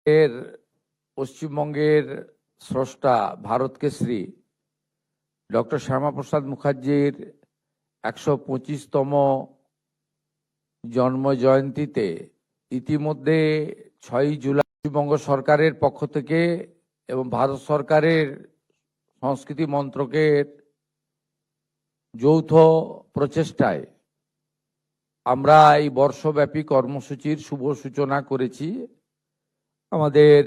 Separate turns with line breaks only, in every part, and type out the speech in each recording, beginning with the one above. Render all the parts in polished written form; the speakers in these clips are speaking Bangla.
এর পশ্চিমবঙ্গের স্রষ্টা ভারত কেশরী ডক্টর শ্যামাপ্রসাদ মুখার্জির 125তম জন্ম জয়ন্তীতে ইতিমধ্যে 6 জুলাই পশ্চিমবঙ্গ সরকারের পক্ষ থেকে এবং ভারত সরকারের সংস্কৃতি মন্ত্রকের যৌথ প্রচেষ্টায় আমরা এই বর্ষব্যাপী কর্মসূচির শুভ সূচনা করেছি। আমাদের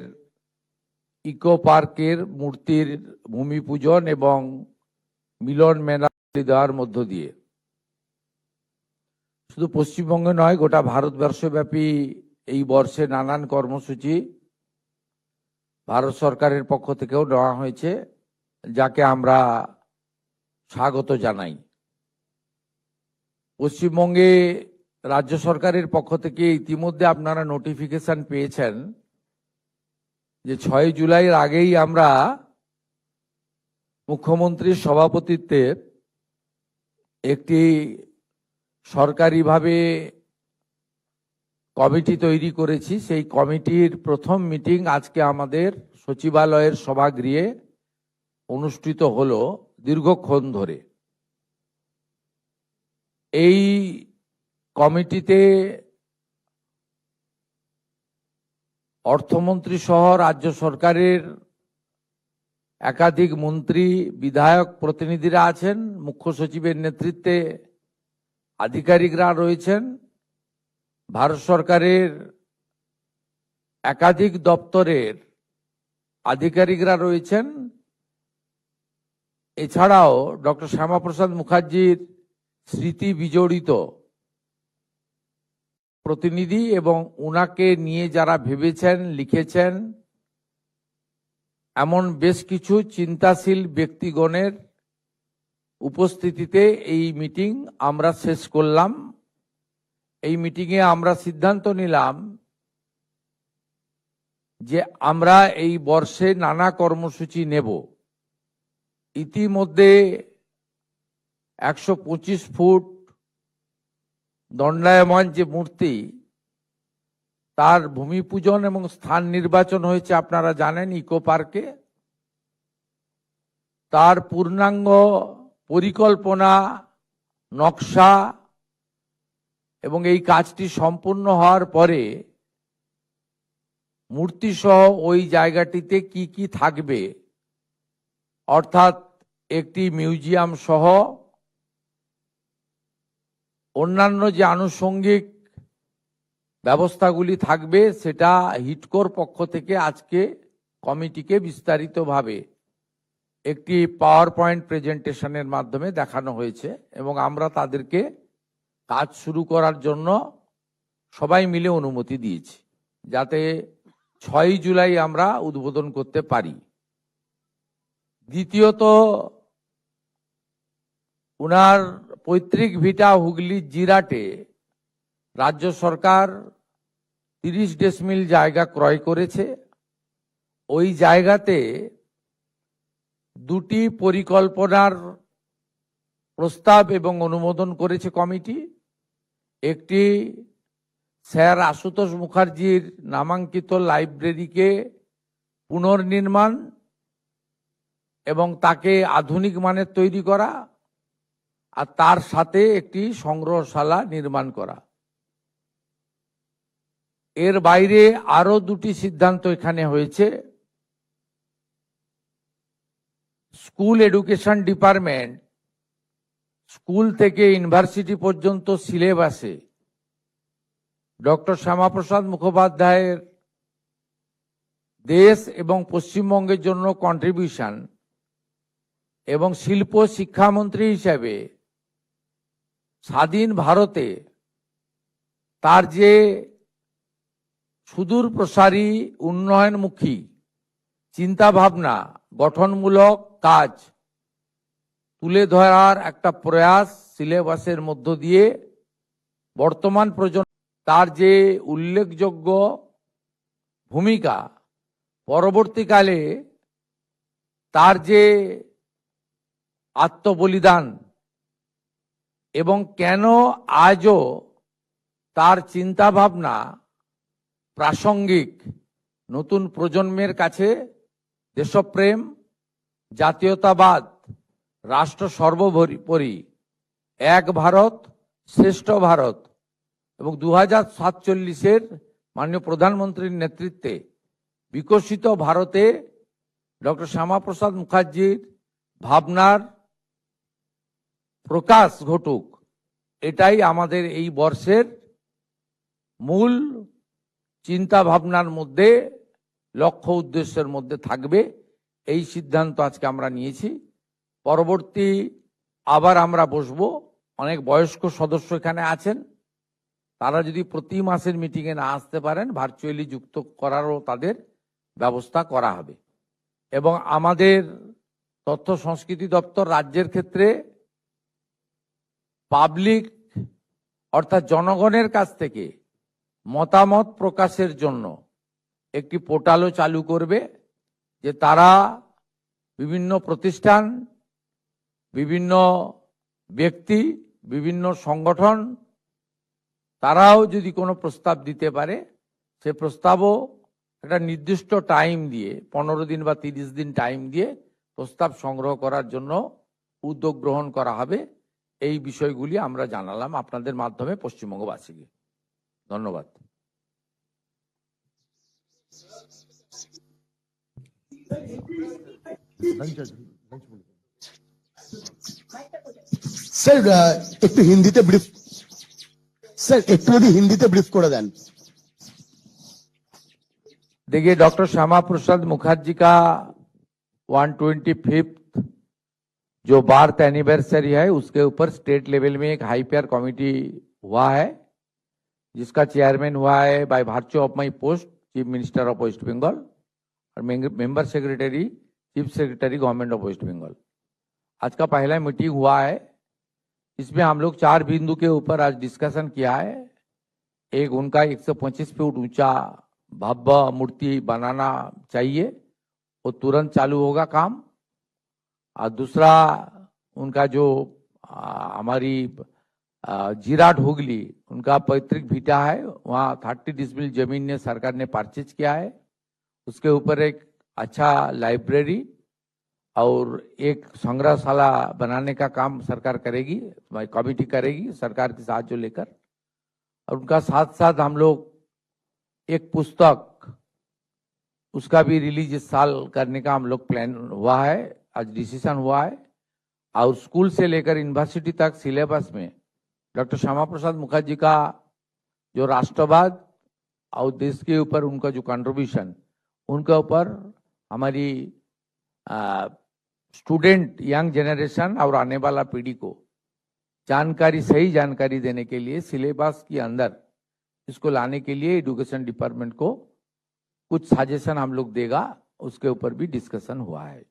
ইকো পার্কের মূর্তির ভূমি পূজন এবং মিলন মেলা দেওয়ার মধ্য দিয়ে শুধু পশ্চিমবঙ্গে নয়, গোটা ভারতবর্ষব্যাপী এই বর্ষে নানান কর্মসূচি ভারত সরকারের পক্ষ থেকেও নেওয়া হয়েছে, যাকে আমরা স্বাগত জানাই। পশ্চিমবঙ্গে রাজ্য সরকারের পক্ষ থেকে ইতিমধ্যে আপনারা নোটিফিকেশন পেয়েছেন যে 6 জুলাইয়ের আগেই আমরা মুখ্যমন্ত্রীর সভাপতিত্বে একটি সরকারিভাবে কমিটি তৈরি করেছি। সেই কমিটির প্রথম মিটিং আজকে আমাদের সচিবালয়ের সভাগৃহে অনুষ্ঠিত হলো দীর্ঘক্ষণ ধরে। এই কমিটিতে অর্থমন্ত্রী সহ রাজ্য সরকারের একাধিক মন্ত্রী, বিধায়ক, প্রতিনিধিরা আছেন, মুখ্য সচিবের নেতৃত্বে আধিকারিকরা রয়েছেন, ভারত সরকারের একাধিক দপ্তরের আধিকারিকরা রয়েছেন। এছাড়াও ডক্টর শ্যামাপ্রসাদ মুখার্জির স্মৃতি বিজড়িত প্রতিনিধি এবং উনাকে নিয়ে যারা ভেবেছেন, লিখেছেন, এমন বেশ কিছু চিন্তাশীল ব্যক্তিগণের উপস্থিতিতে এই মিটিং আমরা শেষ করলাম। এই মিটিংয়ে আমরা সিদ্ধান্ত নিলাম যে আমরা এই বর্ষে নানা কর্মসূচি নেব। ইতিমধ্যে 125 ফুট দণ্ডায়মান যে মূর্তি, তার ভূমি পূজন এবং স্থান নির্বাচন হয়েছে আপনারা জানেন ইকো পার্কে। তার পূর্ণাঙ্গ পরিকল্পনা, নকশা এবং এই কাজটি সম্পূর্ণ হওয়ার পরে মূর্তি সহ ওই জায়গাটিতে কি কি থাকবে, অর্থাৎ একটি মিউজিয়াম সহ অন্যান্য যে আনুষঙ্গিক ব্যবস্থাগুলি থাকবে, সেটা হিটকোর পক্ষ থেকে আজকে কমিটিকে বিস্তারিতভাবে একটি পাওয়ার পয়েন্ট প্রেজেন্টেশনের মাধ্যমে দেখানো হয়েছে এবং আমরা তাদেরকে কাজ শুরু করার জন্য সবাই মিলে অনুমতি দিয়েছি, যাতে 6 জুলাই আমরা উদ্বোধন করতে পারি। দ্বিতীয়ত, উনার পৈতৃক ভিটা হুগলির জিরাটে রাজ্য সরকার 30 ডেসিমিল জায়গা ক্রয় করেছে। ওই জায়গাতে দুটি পরিকল্পনার প্রস্তাব এবং অনুমোদন করেছে কমিটি। একটি স্যার আশুতোষ মুখার্জির নামাঙ্কিত লাইব্রেরিকে পুনর্নির্মাণ এবং তাকে আধুনিক মানের তৈরি করা, আর তার সাথে একটি সংগ্রহশালা নির্মাণ করা। এর বাইরে আরো দুটি সিদ্ধান্ত এখানে হয়েছে। স্কুল এডুকেশন ডিপার্টমেন্ট স্কুল থেকে ইউনিভার্সিটি পর্যন্ত সিলেবাসে ডক্টর শ্যামাপ্রসাদ মুখোপাধ্যায়ের দেশ এবং পশ্চিমবঙ্গের জন্য কন্ট্রিবিউশন এবং শিল্প শিক্ষামন্ত্রী হিসেবে স্বাধীন ভারতে তার যে সুদূর প্রসারী উন্নয়নমুখী চিন্তাভাবনা, গঠনমূলক কাজ তুলে ধরার একটা প্রয়াস সিলেবাসের মধ্য দিয়ে বর্তমান প্রজন্ম তার যে উল্লেখযোগ্য ভূমিকা, পরবর্তীকালে তার যে আত্মবলিদান এবং কেন আজও তার চিন্তাভাবনা প্রাসঙ্গিক নতুন প্রজন্মের কাছে দেশপ্রেম, জাতীয়তাবাদ, রাষ্ট্র সর্বোপরি, এক ভারত শ্রেষ্ঠ ভারত এবং 2047-এর মাননীয় প্রধানমন্ত্রীর নেতৃত্বে বিকশিত ভারতে ডক্টর শ্যামাপ্রসাদ মুখার্জির ভাবনার প্রকাশ ঘটুক, এটাই আমাদের এই বর্ষের মূল চিন্তা ভাবনার মধ্যে, লক্ষ্য উদ্দেশ্যের মধ্যে থাকবে। এই সিদ্ধান্ত আজকে আমরা নিয়েছি। পরবর্তী আবার আমরা বসবো। অনেক বয়স্ক সদস্য এখানে আছেন, তারা যদি প্রতি মাসের মিটিংয়ে না আসতে পারেন, ভার্চুয়ালি যুক্ত করারও তাদের ব্যবস্থা করা হবে। এবং আমাদের তথ্য সংস্কৃতি দপ্তর রাজ্যের ক্ষেত্রে পাবলিক অর্থাৎ জনগণের কাছ থেকে মতামত প্রকাশের জন্য একটি পোর্টালও চালু করবে, যে তারা বিভিন্ন প্রতিষ্ঠান, বিভিন্ন ব্যক্তি, বিভিন্ন সংগঠন, তারাও যদি কোনো প্রস্তাব দিতে পারে, সে প্রস্তাবও একটা নির্দিষ্ট টাইম দিয়ে 15 দিন বা 30 দিন টাইম দিয়ে প্রস্তাব সংগ্রহ করার জন্য উদ্যোগ গ্রহণ করা হবে। এই বিষয়গুলি আমরা জানালাম আপনাদের মাধ্যমে পশ্চিমবঙ্গবাসীকে। ধন্যবাদ।
স্যার একটু হিন্দিতে ব্রিফ, স্যার একটু যদি হিন্দিতে ব্রিফ করে দেন।
देखिए, डॉक्टर श्यामा प्रसाद मुखर्जी का 125th जो बर्थ एनिवर्सरी है, उसके ऊपर स्टेट लेवल में एक हाई पेयर कमेटी हुआ है, जिसका चेयरमैन हुआ है by virtue of my post chief minister of West Bengal, और member secretary chief secretary government of West Bengal. आज का पहला मीटिंग हुआ है, इसमें हम लोग 4 बिंदु के ऊपर आज डिस्कशन किया है। एक, उनका 125 फीट ऊंचा भव्य मूर्ति बनाना चाहिए, वो तुरंत चालू होगा काम। और दूसरा, उनका जो हमारी जिराट हुगली उनका पैतृक भीटा है, वहाँ 30 डिसमिल जमीन ने सरकार ने परचेज किया है, उसके ऊपर एक अच्छा लाइब्रेरी और एक संग्रहशाला बनाने का काम सरकार करेगी, कमेटी करेगी सरकार के साथ जो लेकर। और उनका साथ साथ हम लोग एक पुस्तक, उसका भी रिलीज इस साल करने का हम लोग प्लान हुआ है, आज डिसीजन हुआ है। और स्कूल से लेकर यूनिवर्सिटी तक सिलेबस में डॉक्टर श्यामा प्रसाद मुखर्जी का जो राष्ट्रवाद और देश के ऊपर उनका जो कंट्रीब्यूशन, उनके ऊपर हमारी स्टूडेंट, यंग जनरेशन और आने वाला पीढ़ी को जानकारी, सही जानकारी देने के लिए सिलेबस के अंदर इसको लाने के लिए एजुकेशन डिपार्टमेंट को कुछ सजेशन हम लोग देगा, उसके ऊपर भी डिस्कशन हुआ है।